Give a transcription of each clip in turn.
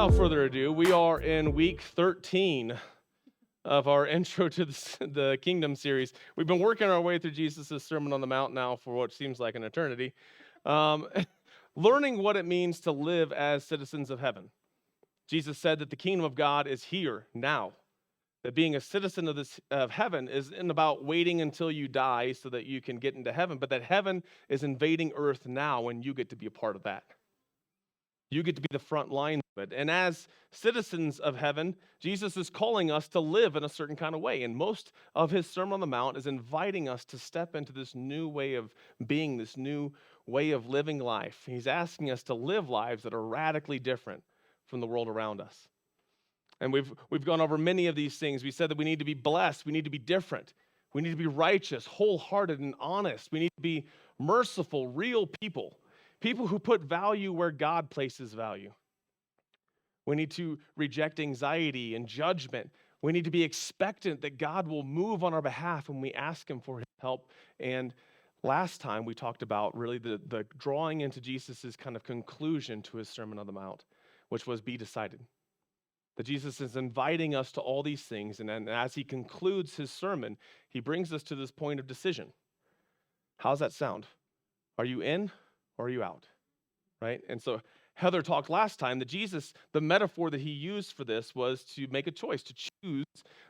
without further ado, we are in week 13 of our Intro to the Kingdom series. We've been working our way through Jesus' Sermon on the Mount now for what seems like an eternity, learning what it means to live as citizens of heaven. Jesus said that the kingdom of God is here, now. That being a citizen of heaven isn't about waiting until you die so that you can get into heaven, but that heaven is invading earth now and you get to be a part of that. You get to be the front line of it. And as citizens of heaven, Jesus is calling us to live in a certain kind of way. And most of his Sermon on the Mount is inviting us to step into this new way of being, this new way of living life. He's asking us to live lives that are radically different from the world around us. And we've gone over many of these things. We said that we need to be blessed. We need to be different. We need to be righteous, wholehearted, and honest. We need to be merciful, real people. People who put value where God places value. We need to reject anxiety and judgment. We need to be expectant that God will move on our behalf when we ask him for his help. And last time we talked about really the drawing into Jesus' kind of conclusion to his Sermon on the Mount, which was be decided. That Jesus is inviting us to all these things, and then as he concludes his sermon, he brings us to this point of decision. How's that sound? Are you in? Or are you out, right? And so Heather talked last time that Jesus, the metaphor that he used for this was to make a choice, to choose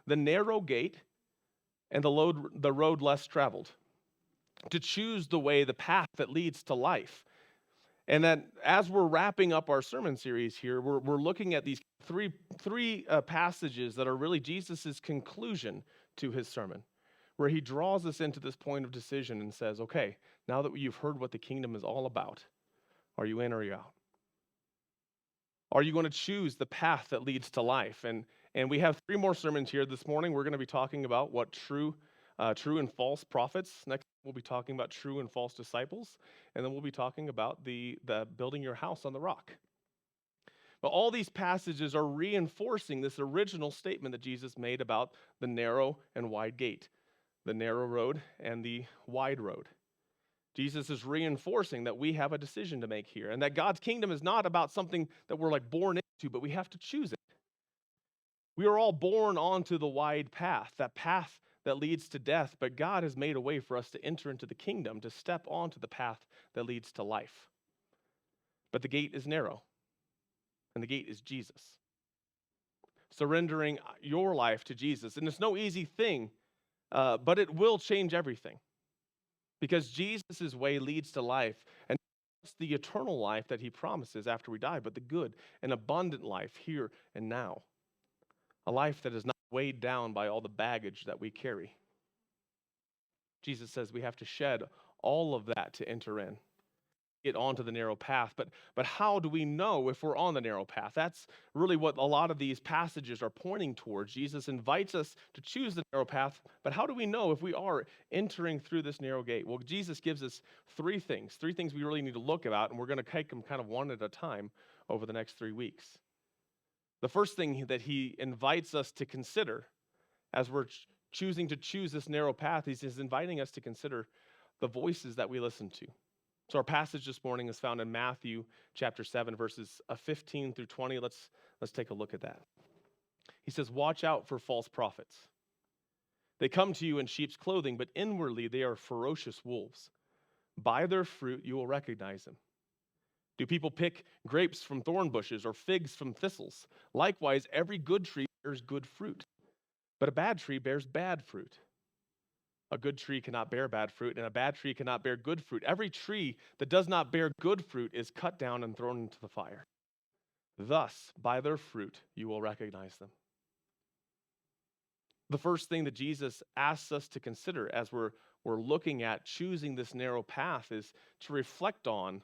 the narrow gate and the road less traveled, to choose the path that leads to life. And that as we're wrapping up our sermon series here, we're looking at these three passages that are really Jesus' conclusion to his sermon, where he draws us into this point of decision and says, okay, now that you've heard what the kingdom is all about, are you in or are you out? Are you going to choose the path that leads to life? And we have 3 more sermons here this morning. We're going to be talking about what true and false prophets. Next, we'll be talking about true and false disciples. And then we'll be talking about the building your house on the rock. But all these passages are reinforcing this original statement that Jesus made about the narrow and wide gate, the narrow road and the wide road. Jesus is reinforcing that we have a decision to make here, and that God's kingdom is not about something that we're like born into, but we have to choose it. We are all born onto the wide path that leads to death, but God has made a way for us to enter into the kingdom, to step onto the path that leads to life. But the gate is narrow, and the gate is Jesus. Surrendering your life to Jesus, and it's no easy thing, but it will change everything. Because Jesus' way leads to life, and it's the eternal life that he promises after we die, but the good and abundant life here and now. A life that is not weighed down by all the baggage that we carry. Jesus says we have to shed all of that to enter in, get onto the narrow path. But how do we know if we're on the narrow path? That's really what a lot of these passages are pointing towards. Jesus invites us to choose the narrow path, but how do we know if we are entering through this narrow gate? Well, Jesus gives us 3 things we really need to look at, and we're going to take them kind of one at a time over the next 3 weeks. The first thing that he invites us to consider as we're choosing to choose this narrow path, he's inviting us to consider the voices that we listen to. So our passage this morning is found in Matthew chapter 7, verses 15 through 20. Let's take a look at that. He says, watch out for false prophets. They come to you in sheep's clothing, but inwardly they are ferocious wolves. By their fruit you will recognize them. Do people pick grapes from thorn bushes or figs from thistles? Likewise, every good tree bears good fruit, but a bad tree bears bad fruit. A good tree cannot bear bad fruit, and a bad tree cannot bear good fruit. Every tree that does not bear good fruit is cut down and thrown into the fire. Thus, by their fruit, you will recognize them. The first thing that Jesus asks us to consider as we're looking at choosing this narrow path is to reflect on,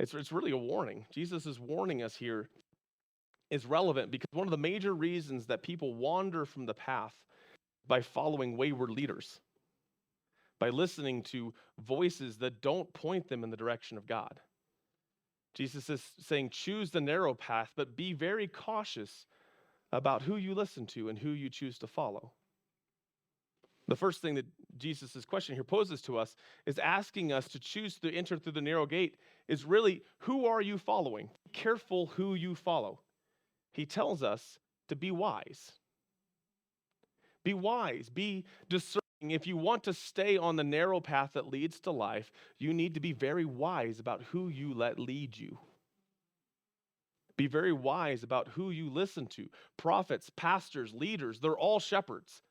it's really a warning. Jesus is warning us here is relevant because one of the major reasons that people wander from the path by following wayward leaders, by listening to voices that don't point them in the direction of God. Jesus is saying, choose the narrow path, but be very cautious about who you listen to and who you choose to follow. The first thing that Jesus' question here poses to us is asking us to choose to enter through the narrow gate is really, who are you following? Be careful who you follow. he tells us to be wise. Be wise, be discerning. If you want to stay on the narrow path that leads to life, you need to be very wise about who you let lead you. Be very wise about who you listen to. Prophets, pastors, leaders, they're all shepherds.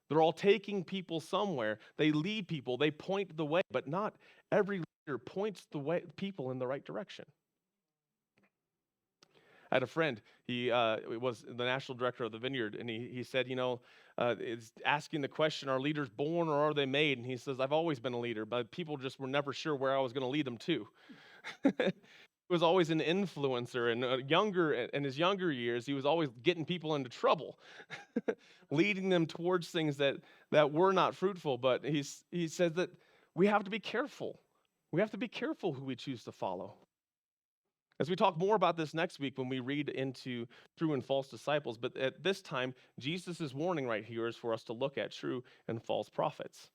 They're all taking people somewhere. They lead people, they point the way, but not every leader points the way people in the right direction. I had a friend, he was the national director of the Vineyard, and he said, is asking the question, are leaders born or are they made? And he says, I've always been a leader, but people just were never sure where I was going to lead them to. He was always an influencer, and in his younger years, he was always getting people into trouble, leading them towards things that were not fruitful. But he says that we have to be careful. We have to be careful who we choose to follow. As we talk more about this next week when we read into true and false disciples, but at this time, Jesus' warning right here is for us to look at true and false prophets.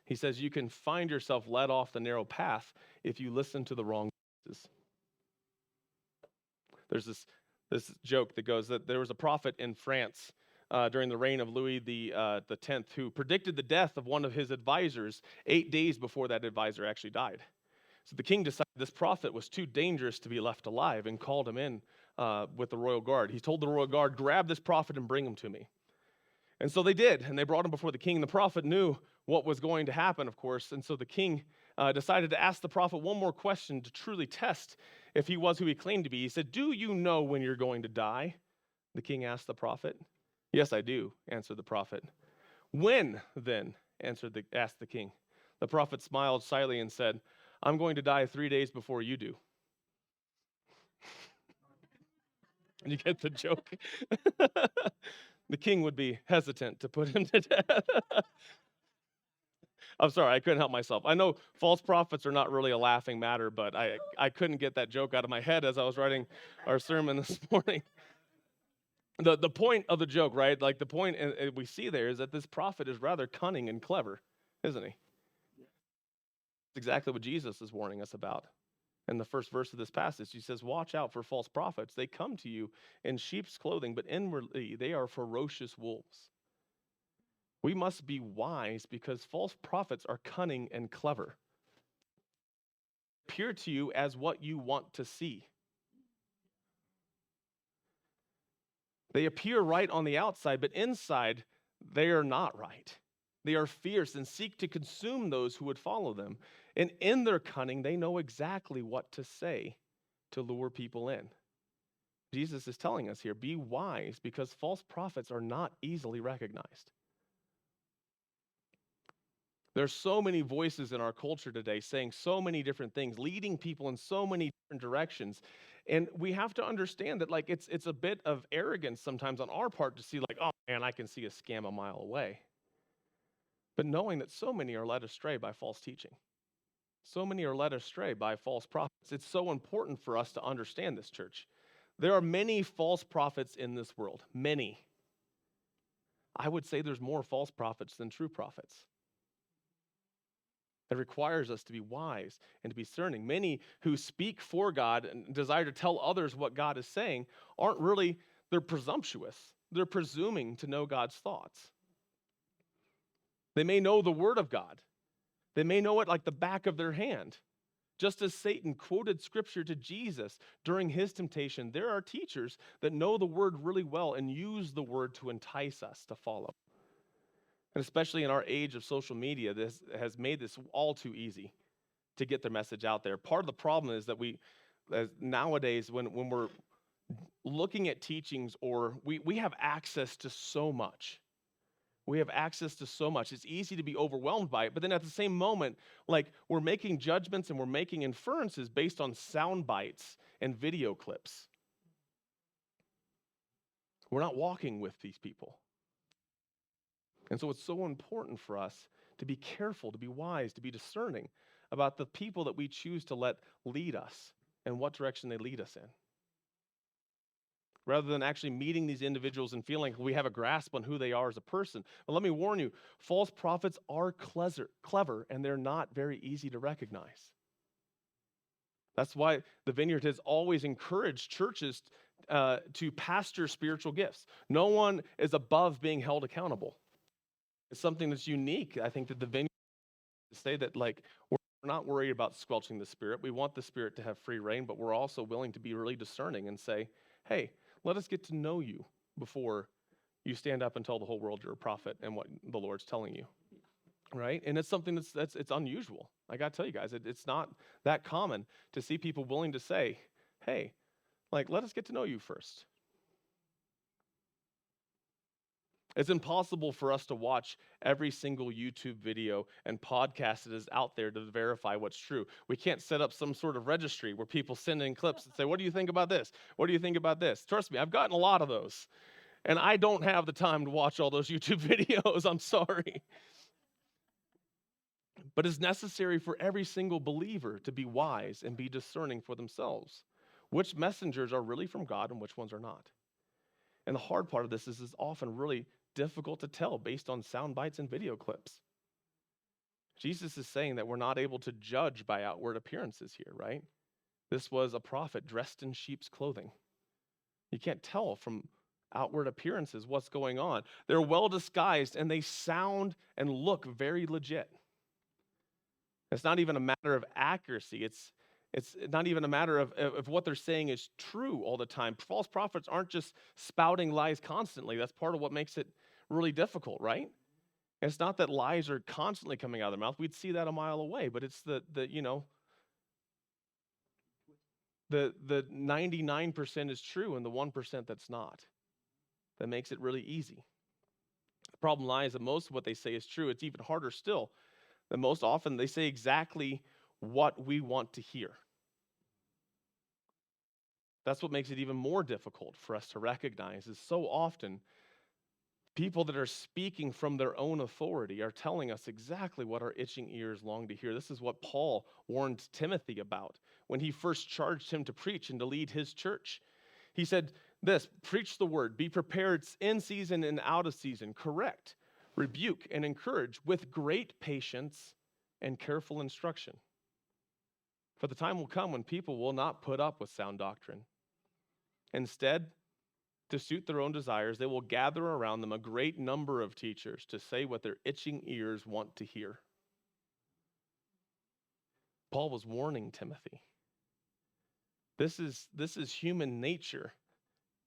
He says you can find yourself led off the narrow path if you listen to the wrong voices. There's this joke that goes that there was a prophet in France during the reign of Louis the Tenth who predicted the death of one of his advisors 8 days before that advisor actually died. So the king decided this prophet was too dangerous to be left alive and called him in with the royal guard. He told the royal guard, grab this prophet and bring him to me. And so they did, and they brought him before the king. The prophet knew what was going to happen, of course, and so the king decided to ask the prophet one more question to truly test if he was who he claimed to be. He said, do you know when you're going to die? The king asked the prophet. Yes, I do, answered the prophet. When, then? asked the king. The prophet smiled slyly and said, I'm going to die 3 days before you do. You get the joke? The king would be hesitant to put him to death. I'm sorry, I couldn't help myself. I know false prophets are not really a laughing matter, but I couldn't get that joke out of my head as I was writing our sermon this morning. The point of the joke, right? Like the point we see there is that this prophet is rather cunning and clever, isn't he? That's exactly what Jesus is warning us about. In the first verse of this passage, he says, watch out for false prophets. They come to you in sheep's clothing, but inwardly they are ferocious wolves. We must be wise because false prophets are cunning and clever. They appear to you as what you want to see. They appear right on the outside, but inside they are not right. They are fierce and seek to consume those who would follow them. And in their cunning, they know exactly what to say to lure people in. Jesus is telling us here, be wise because false prophets are not easily recognized. There's so many voices in our culture today saying so many different things, leading people in so many different directions. And we have to understand that it's a bit of arrogance sometimes on our part to see oh man, I can see a scam a mile away. But knowing that so many are led astray by false teaching. So many are led astray by false prophets. It's so important for us to understand this, church. There are many false prophets in this world. Many. I would say there's more false prophets than true prophets. It requires us to be wise and to be discerning. Many who speak for God and desire to tell others what God is saying they're presumptuous. They're presuming to know God's thoughts. They may know the word of God. They may know it like the back of their hand. Just as Satan quoted scripture to Jesus during his temptation, there are teachers that know the word really well and use the word to entice us to follow. And especially in our age of social media, this has made this all too easy to get their message out there. Part of the problem is that nowadays, when we're looking at teachings, or we have access to so much. We have access to so much. It's easy to be overwhelmed by it. But then at the same moment, we're making judgments and we're making inferences based on sound bites and video clips. We're not walking with these people. And so it's so important for us to be careful, to be wise, to be discerning about the people that we choose to let lead us and what direction they lead us in. Rather than actually meeting these individuals and feeling like we have a grasp on who they are as a person. But let me warn you, false prophets are clever, and they're not very easy to recognize. That's why the Vineyard has always encouraged churches to pastor spiritual gifts. No one is above being held accountable. It's something that's unique, I think, that the vineyard say that like we're not worried about squelching the Spirit. We want the Spirit to have free reign, but we're also willing to be really discerning and say, hey, let us get to know you before you stand up and tell the whole world you're a prophet and what the Lord's telling you. Right? And it's something that's it's unusual. I got to tell you guys, it's not that common to see people willing to say, hey, like, let us get to know you first. It's impossible for us to watch every single YouTube video and podcast that is out there to verify what's true. We can't set up some sort of registry where people send in clips and say, what do you think about this? What do you think about this? Trust me, I've gotten a lot of those. And I don't have the time to watch all those YouTube videos. I'm sorry. But it's necessary for every single believer to be wise and be discerning for themselves. Which messengers are really from God and which ones are not. And the hard part of this is it's often really difficult to tell based on sound bites and video clips. Jesus is saying that we're not able to judge by outward appearances here, right? This was a prophet dressed in sheep's clothing. You can't tell from outward appearances what's going on. They're well disguised and they sound and look very legit. It's not even a matter of accuracy. It's not even a matter of what they're saying is true all the time. False prophets aren't just spouting lies constantly. That's part of what makes it really difficult, right? And it's not that lies are constantly coming out of their mouth. We'd see that a mile away, but it's the 99% is true and the 1% that's not. That makes it really easy. The problem lies that most of what they say is true. It's even harder still that most often they say exactly what we want to hear. That's what makes it even more difficult for us to recognize is so often people that are speaking from their own authority are telling us exactly what our itching ears long to hear. This is what Paul warned Timothy about when he first charged him to preach and to lead his church. He said this, preach the word, be prepared in season and out of season, correct, rebuke, and encourage with great patience and careful instruction. For the time will come when people will not put up with sound doctrine. Instead, to suit their own desires, they will gather around them a great number of teachers to say what their itching ears want to hear. Paul was warning Timothy. This is human nature,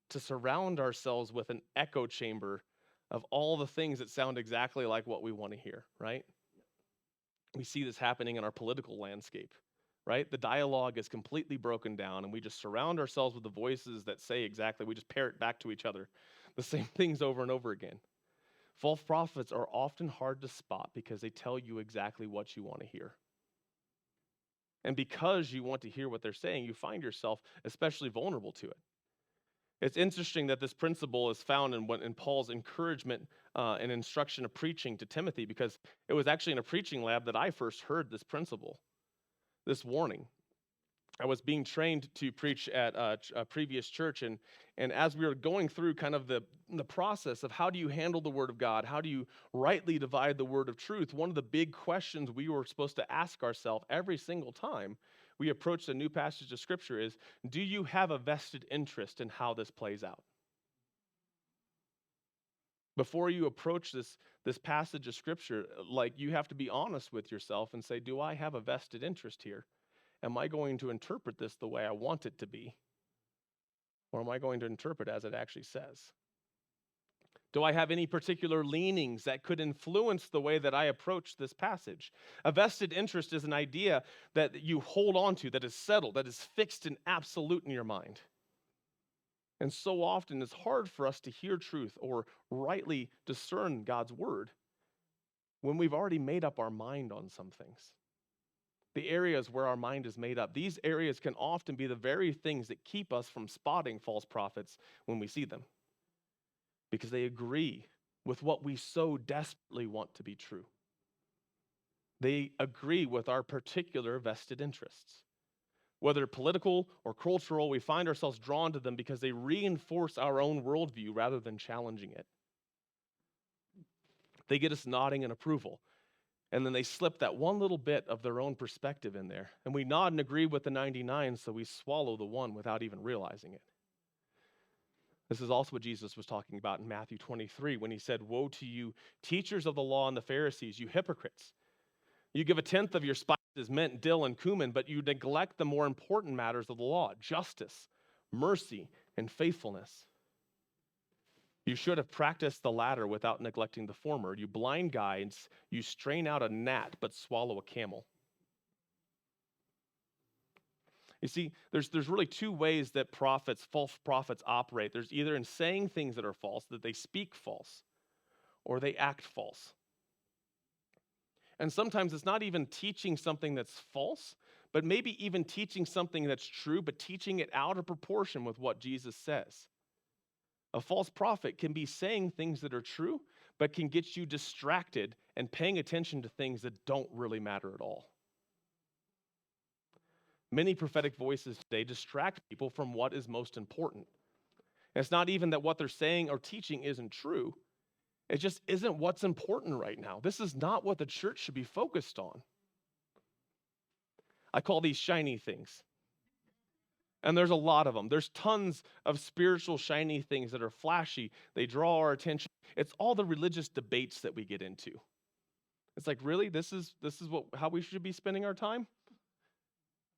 to surround ourselves with an echo chamber of all the things that sound exactly like what we want to hear, right? We see this happening in our political landscape. Right? The dialogue is completely broken down and we just surround ourselves with the voices that say exactly, we just parrot back to each other the same things over and over again. False prophets are often hard to spot because they tell you exactly what you want to hear. And because you want to hear what they're saying, you find yourself especially vulnerable to it. It's interesting that this principle is found in Paul's encouragement and instruction of preaching to Timothy, because it was actually in a preaching lab that I first heard this principle. This warning. I was being trained to preach at a previous church, and as we were going through kind of the process of how do you handle the Word of God, how do you rightly divide the word of truth, one of the big questions we were supposed to ask ourselves every single time we approached a new passage of Scripture is, do you have a vested interest in how this plays out? Before you approach this passage of Scripture, like, you have to be honest with yourself and say, do I have a vested interest here? Am I going to interpret this the way I want it to be? Or am I going to interpret as it actually says? Do I have any particular leanings that could influence the way that I approach this passage? A vested interest is an idea that you hold on to, that is settled, that is fixed and absolute in your mind. And so often it's hard for us to hear truth or rightly discern God's word when we've already made up our mind on some things. The areas where our mind is made up, these areas can often be the very things that keep us from spotting false prophets when we see them, because they agree with what we so desperately want to be true. They agree with our particular vested interests. Whether political or cultural, we find ourselves drawn to them because they reinforce our own worldview rather than challenging it. They get us nodding in approval, and then they slip that one little bit of their own perspective in there. And we nod and agree with the 99, so we swallow the one without even realizing it. This is also what Jesus was talking about in Matthew 23 when he said, "Woe to you, teachers of the law and the Pharisees, you hypocrites! You give a tenth of your spices, mint, dill, and cumin, but you neglect the more important matters of the law, justice, mercy, and faithfulness. You should have practiced the latter without neglecting the former. You blind guides, you strain out a gnat, but swallow a camel." You see, there's really two ways that false prophets operate. There's either in saying things that are false, that they speak false, or they act false. And sometimes it's not even teaching something that's false, but maybe even teaching something that's true, but teaching it out of proportion with what Jesus says. A false prophet can be saying things that are true, but can get you distracted and paying attention to things that don't really matter at all. Many prophetic voices today distract people from what is most important. And it's not even that what they're saying or teaching isn't true. It just isn't what's important right now. This is not what the church should be focused on. I call these shiny things. And there's a lot of them. There's tons of spiritual shiny things that are flashy. They draw our attention. It's all the religious debates that we get into. It's like, really? This is how we should be spending our time?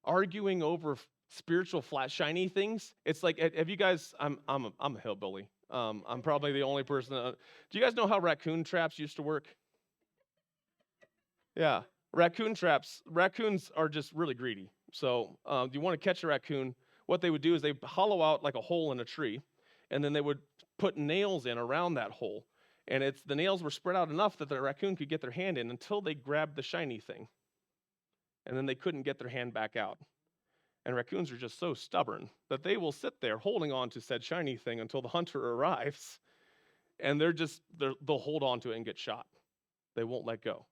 Arguing over spiritual flat shiny things. It's like, have you guys? I'm a hillbilly. I'm probably the only person. Do you guys know how raccoon traps used to work? Yeah, raccoon traps. Raccoons are just really greedy. So, you want to catch a raccoon? What they would do is they hollow out like a hole in a tree, and then they would put nails in around that hole. And the nails were spread out enough that the raccoon could get their hand in until they grabbed the shiny thing. And then they couldn't get their hand back out. And raccoons are just so stubborn that they will sit there holding on to said shiny thing until the hunter arrives. And they'll hold on to it and get shot. They won't let go.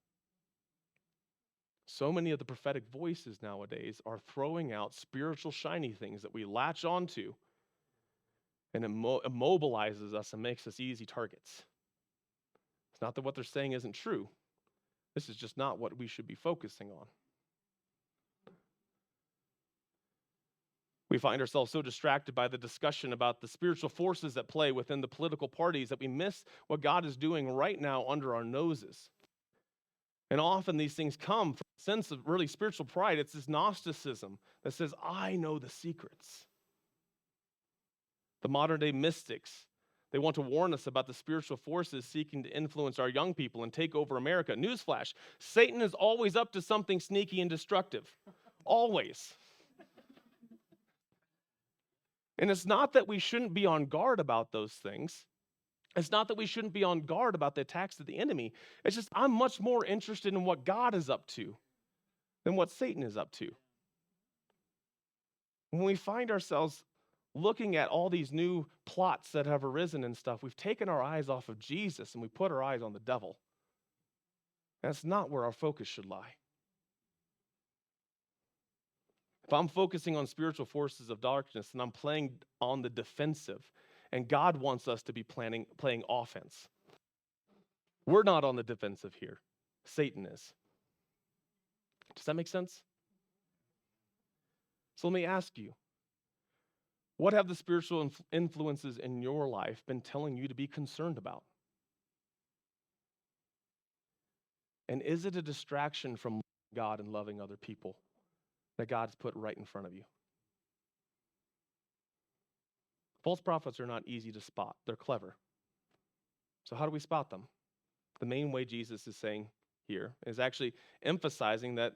So many of the prophetic voices nowadays are throwing out spiritual shiny things that we latch onto, and it immobilizes us and makes us easy targets. It's not that what they're saying isn't true. This is just not what we should be focusing on. We find ourselves so distracted by the discussion about the spiritual forces at play within the political parties that we miss what God is doing right now under our noses. And often these things come from a sense of really spiritual pride. It's this Gnosticism that says, I know the secrets. The modern day mystics, they want to warn us about the spiritual forces seeking to influence our young people and take over America. Newsflash, Satan is always up to something sneaky and destructive. Always. And it's not that we shouldn't be on guard about those things. It's not that we shouldn't be on guard about the attacks of the enemy. It's just I'm much more interested in what God is up to than what Satan is up to. When we find ourselves looking at all these new plots that have arisen and stuff, we've taken our eyes off of Jesus and we put our eyes on the devil. That's not where our focus should lie. If I'm focusing on spiritual forces of darkness and I'm playing on the defensive, and God wants us to be playing offense. We're not on the defensive here. Satan is. Does that make sense? So let me ask you, what have the spiritual influences in your life been telling you to be concerned about? And is it a distraction from God and loving other people that God's put right in front of you? False prophets are not easy to spot. They're clever. So how do we spot them? The main way Jesus is saying here is actually emphasizing that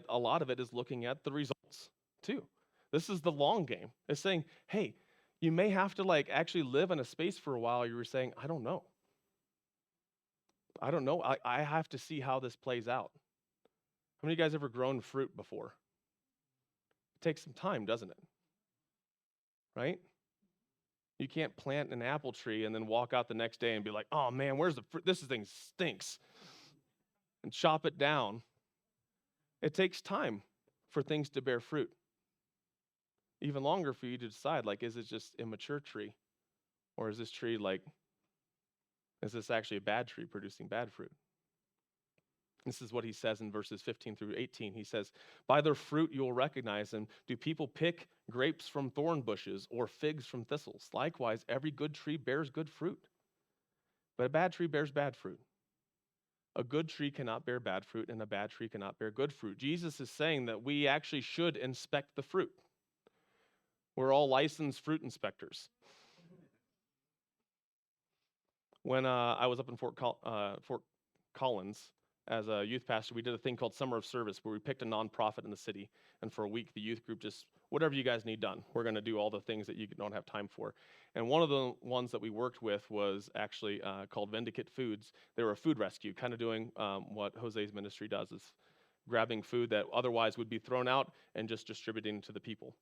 a lot of it is looking at the results too. This is the long game. It's saying, hey, you may have to actually live in a space for a while. You were saying, I don't know. I have to see how this plays out. How many of you guys ever grown fruit before? It takes some time, doesn't it? Right? You can't plant an apple tree and then walk out the next day and be like, oh man, where's the fruit? This thing stinks. And chop it down. It takes time for things to bear fruit. Even longer for you to decide, is it just a mature tree? Or is this tree is this actually a bad tree producing bad fruit? This is what he says in verses 15 through 18. He says, "By their fruit you will recognize them. Do people pick grapes from thorn bushes or figs from thistles? Likewise, every good tree bears good fruit, but a bad tree bears bad fruit. A good tree cannot bear bad fruit, and a bad tree cannot bear good fruit." Jesus is saying that we actually should inspect the fruit. We're all licensed fruit inspectors. When I was up in Fort Collins as a youth pastor, we did a thing called Summer of Service where we picked a nonprofit in the city. And for a week, the youth group just, whatever you guys need done, we're going to do all the things that you don't have time for. And one of the ones that we worked with was actually called Vindicate Foods. They were a food rescue, kind of doing what Jose's ministry does, is grabbing food that otherwise would be thrown out and just distributing to the people.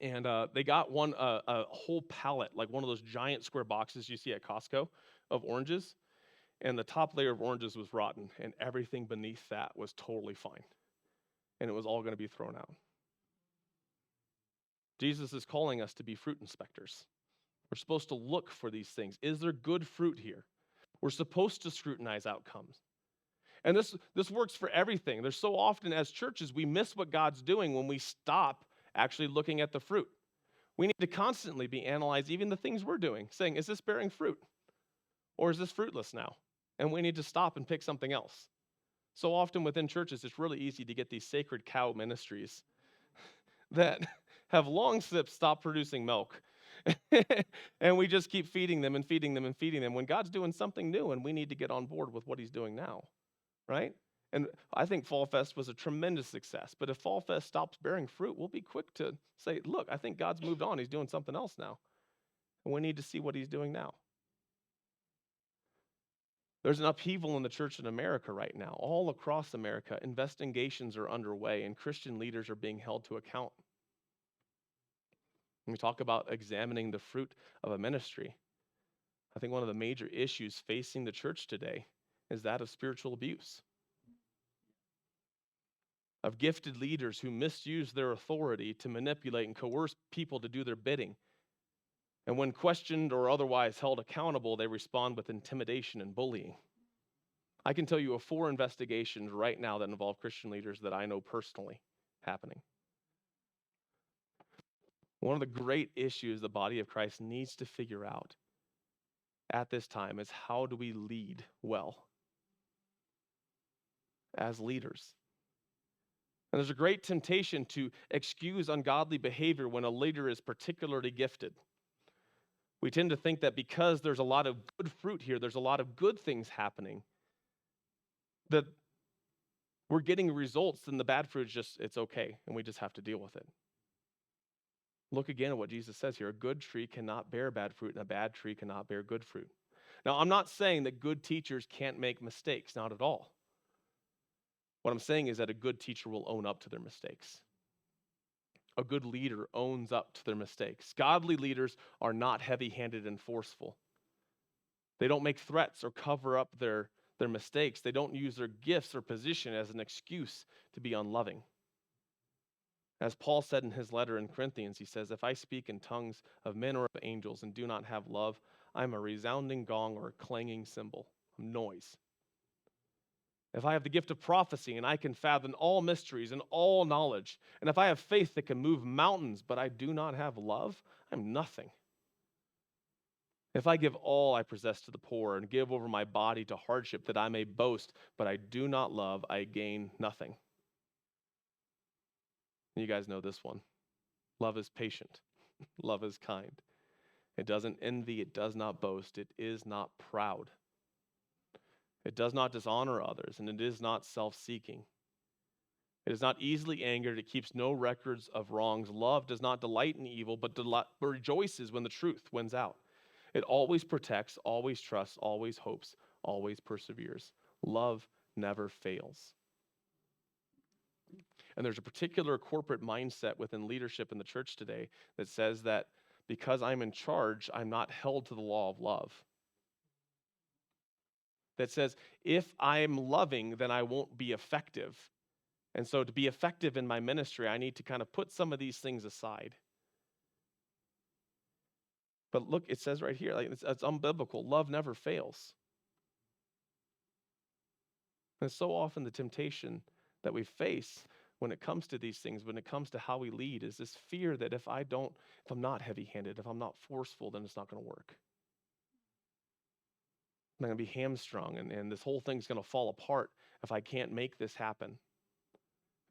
And they got a whole pallet, like one of those giant square boxes you see at Costco of oranges. And the top layer of oranges was rotten, and everything beneath that was totally fine. And it was all going to be thrown out. Jesus is calling us to be fruit inspectors. We're supposed to look for these things. Is there good fruit here? We're supposed to scrutinize outcomes. And this works for everything. There's so often as churches, we miss what God's doing when we stop actually looking at the fruit. We need to constantly be analyzing even the things we're doing, saying, is this bearing fruit? Or is this fruitless now? And we need to stop and pick something else. So often within churches, it's really easy to get these sacred cow ministries that have long since stopped producing milk. And we just keep feeding them and feeding them and feeding them when God's doing something new and we need to get on board with what he's doing now, right? And I think Fall Fest was a tremendous success. But if Fall Fest stops bearing fruit, we'll be quick to say, look, I think God's moved on. He's doing something else now. And we need to see what he's doing now. There's an upheaval in the church in America right now. All across America, investigations are underway and Christian leaders are being held to account. When we talk about examining the fruit of a ministry, I think one of the major issues facing the church today is that of spiritual abuse, of gifted leaders who misuse their authority to manipulate and coerce people to do their bidding. And when questioned or otherwise held accountable, they respond with intimidation and bullying. I can tell you of 4 investigations right now that involve Christian leaders that I know personally happening. One of the great issues the body of Christ needs to figure out at this time is how do we lead well as leaders? And there's a great temptation to excuse ungodly behavior when a leader is particularly gifted. We tend to think that because there's a lot of good fruit here, there's a lot of good things happening, that we're getting results, and the bad fruit is just, it's okay, and we just have to deal with it. Look again at what Jesus says here. A good tree cannot bear bad fruit, and a bad tree cannot bear good fruit. Now, I'm not saying that good teachers can't make mistakes, not at all. What I'm saying is that a good teacher will own up to their mistakes. A good leader owns up to their mistakes. Godly leaders are not heavy-handed and forceful. They don't make threats or cover up their mistakes. They don't use their gifts or position as an excuse to be unloving. As Paul said in his letter in Corinthians, he says, if I speak in tongues of men or of angels and do not have love, I'm a resounding gong or a clanging cymbal, noise. If I have the gift of prophecy and I can fathom all mysteries and all knowledge, and if I have faith that can move mountains, but I do not have love, I'm nothing. If I give all I possess to the poor and give over my body to hardship that I may boast, but I do not love, I gain nothing. You guys know this one. Love is patient. Love is kind. It doesn't envy. It does not boast. It is not proud. It does not dishonor others, and it is not self-seeking. It is not easily angered. It keeps no records of wrongs. Love does not delight in evil, but rejoices when the truth wins out. It always protects, always trusts, always hopes, always perseveres. Love never fails. And there's a particular corporate mindset within leadership in the church today that says that because I'm in charge, I'm not held to the law of love. That says, if I'm loving, then I won't be effective. And so to be effective in my ministry, I need to kind of put some of these things aside. But look, it says right here, like it's unbiblical. Love never fails. And so often the temptation that we face when it comes to these things, when it comes to how we lead, is this fear that if I'm not heavy-handed, if I'm not forceful, then it's not going to work. I'm going to be hamstrung, and this whole thing's going to fall apart if I can't make this happen.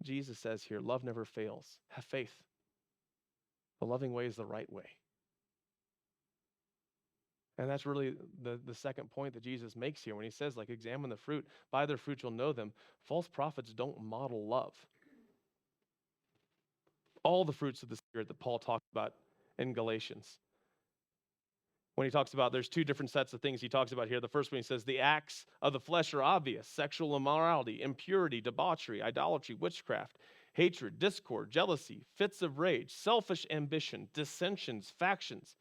Jesus says here, love never fails. Have faith. The loving way is the right way. And that's really the second point that Jesus makes here when he says, like, examine the fruit. By their fruit you'll know them. False prophets don't model love. All the fruits of the Spirit that Paul talked about in Galatians. When he talks about, there's two different sets of things he talks about here. The first one, he says, the acts of the flesh are obvious: sexual immorality, impurity, debauchery, idolatry, witchcraft, hatred, discord, jealousy, fits of rage, selfish ambition, dissensions, factions,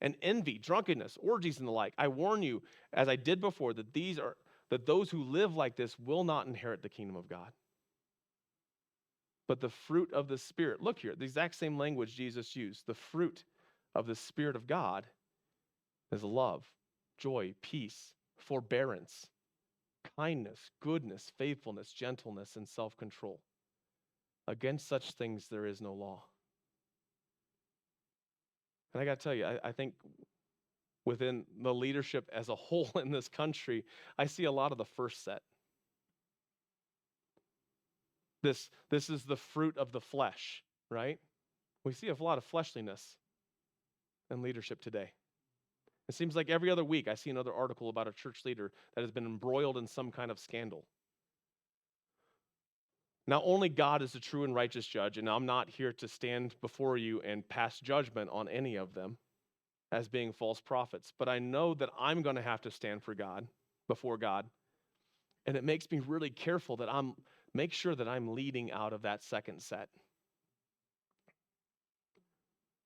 and envy, drunkenness, orgies, and the like. I warn you, as I did before, that those who live like this will not inherit the kingdom of God. But the fruit of the Spirit, look here, the exact same language Jesus used. The fruit of the Spirit of God is love, joy, peace, forbearance, kindness, goodness, faithfulness, gentleness, and self-control. Against such things there is no law. And I got to tell you, I think within the leadership as a whole in this country, I see a lot of the first set. This is the fruit of the flesh, right? We see a lot of fleshliness in leadership today. It seems like every other week I see another article about a church leader that has been embroiled in some kind of scandal. Now, only God is the true and righteous judge, and I'm not here to stand before you and pass judgment on any of them as being false prophets. But I know that I'm going to have to stand before God. And it makes me really careful that make sure that I'm leading out of that second set.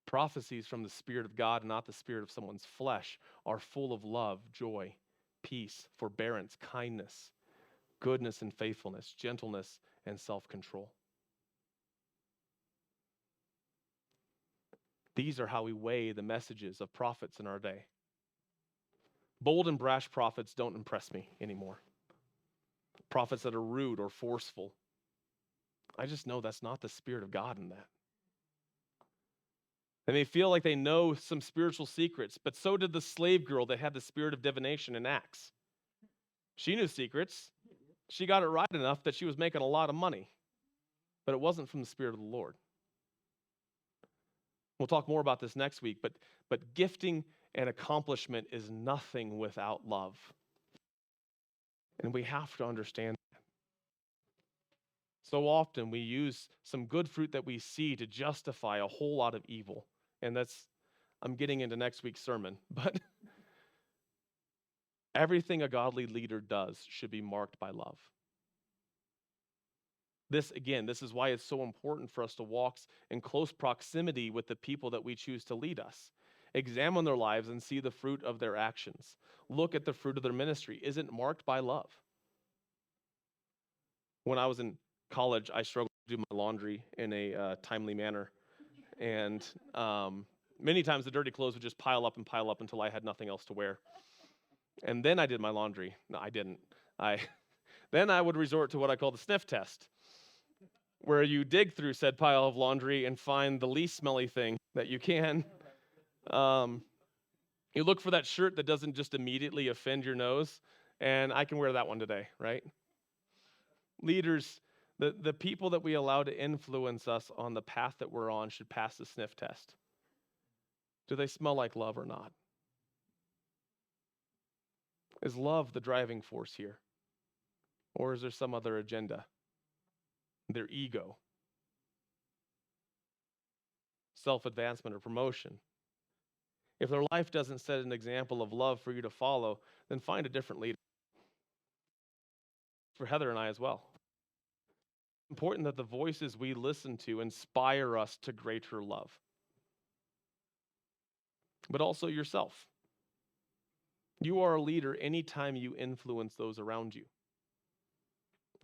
Prophecies from the Spirit of God, not the spirit of someone's flesh, are full of love, joy, peace, forbearance, kindness, goodness and faithfulness, gentleness and self-control. These are how we weigh the messages of prophets in our day. Bold and brash prophets don't impress me anymore. Prophets that are rude or forceful, I just know that's not the Spirit of God in that. They may feel like they know some spiritual secrets, but so did the slave girl that had the spirit of divination in Acts. She knew secrets. She got it right enough that she was making a lot of money, but it wasn't from the Spirit of the Lord. We'll talk more about this next week, but gifting and accomplishment is nothing without love. And we have to understand that. So often we use some good fruit that we see to justify a whole lot of evil. And I'm getting into next week's sermon, but everything a godly leader does should be marked by love. This is why it's so important for us to walk in close proximity with the people that we choose to lead us. Examine their lives and see the fruit of their actions. Look at the fruit of their ministry. Is it marked by love? When I was in college, I struggled to do my laundry in a timely manner. And many times the dirty clothes would just pile up until I had nothing else to wear. And then I did my laundry. No, I didn't. Then I would resort to what I call the sniff test, where you dig through said pile of laundry and find the least smelly thing that you can. You look for that shirt that doesn't just immediately offend your nose, and I can wear that one today, right? Leaders, the people that we allow to influence us on the path that we're on should pass the sniff test. Do they smell like love or not? Is love the driving force here? Or is there some other agenda? Their ego, self-advancement, or promotion? If their life doesn't set an example of love for you to follow, then find a different leader. For Heather and I as well. It's important that the voices we listen to inspire us to greater love. But also yourself. You are a leader anytime you influence those around you.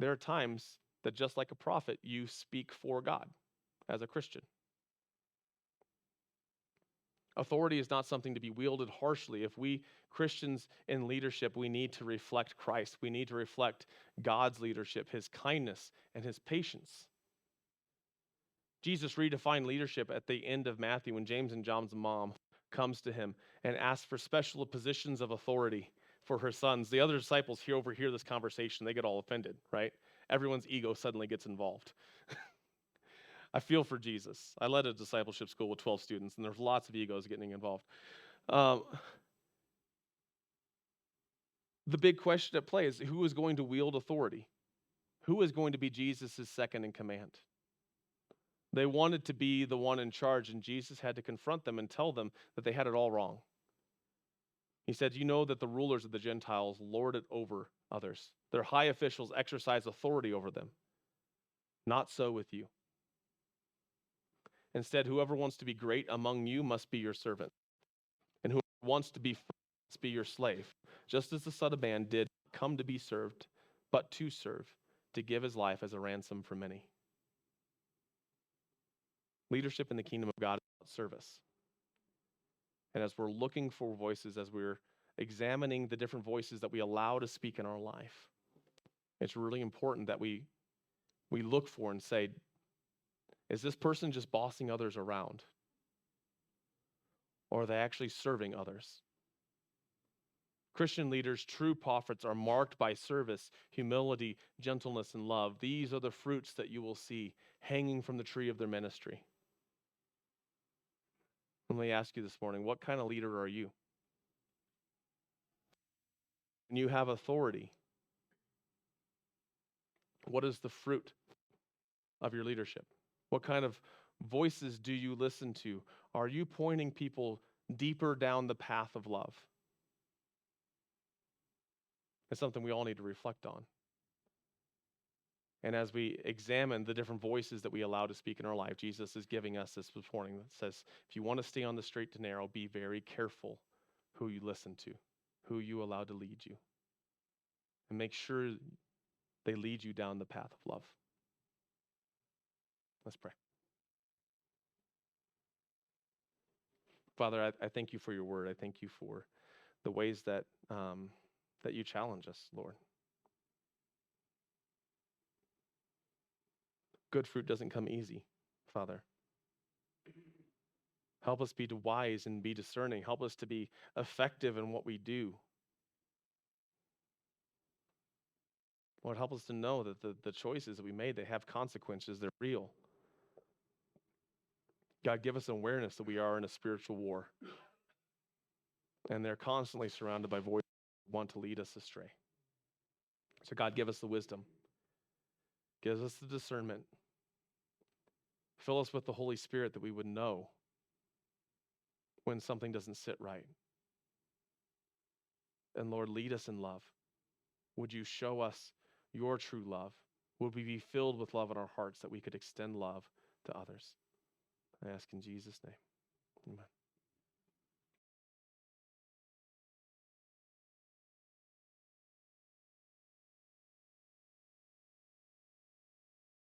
There are times that, just like a prophet, you speak for God as a Christian. Authority is not something to be wielded harshly. If we Christians in leadership, we need to reflect Christ. We need to reflect God's leadership, his kindness, and his patience. Jesus redefined leadership at the end of Matthew when James and John's mom comes to him and asks for special positions of authority for her sons. The other disciples overhear this conversation. They get all offended, right? Everyone's ego suddenly gets involved. I feel for Jesus. I led a discipleship school with 12 students, and there's lots of egos getting involved. The big question at play is, who is going to wield authority? Who is going to be Jesus' second in command? They wanted to be the one in charge, and Jesus had to confront them and tell them that they had it all wrong. He said, you know that the rulers of the Gentiles lord it over others. Their high officials exercise authority over them. Not so with you. Instead, whoever wants to be great among you must be your servant. And whoever wants to be first must be your slave. Just as the Son of Man did come to be served, but to serve, to give his life as a ransom for many. Leadership in the kingdom of God is about service. And as we're looking for voices, as we're examining the different voices that we allow to speak in our life, it's really important that we look for and say, is this person just bossing others around? Or are they actually serving others? Christian leaders, true prophets, are marked by service, humility, gentleness, and love. These are the fruits that you will see hanging from the tree of their ministry. Let me ask you this morning, what kind of leader are you? When you have authority, what is the fruit of your leadership? What kind of voices do you listen to? Are you pointing people deeper down the path of love? It's something we all need to reflect on. And as we examine the different voices that we allow to speak in our life, Jesus is giving us this warning that says, if you want to stay on the straight and narrow, be very careful who you listen to, who you allow to lead you. And make sure they lead you down the path of love. Let's pray. Father, I thank you for your word. I thank you for the ways that that you challenge us, Lord. Good fruit doesn't come easy, Father. Help us be wise and be discerning. Help us to be effective in what we do. Lord, help us to know that the choices that we made, they have consequences. They're real. God, give us awareness that we are in a spiritual war. And they're constantly surrounded by voices that want to lead us astray. So God, give us the wisdom. Give us the discernment. Fill us with the Holy Spirit that we would know when something doesn't sit right. And Lord, lead us in love. Would you show us your true love? Would we be filled with love in our hearts that we could extend love to others? I ask in Jesus' name. Amen.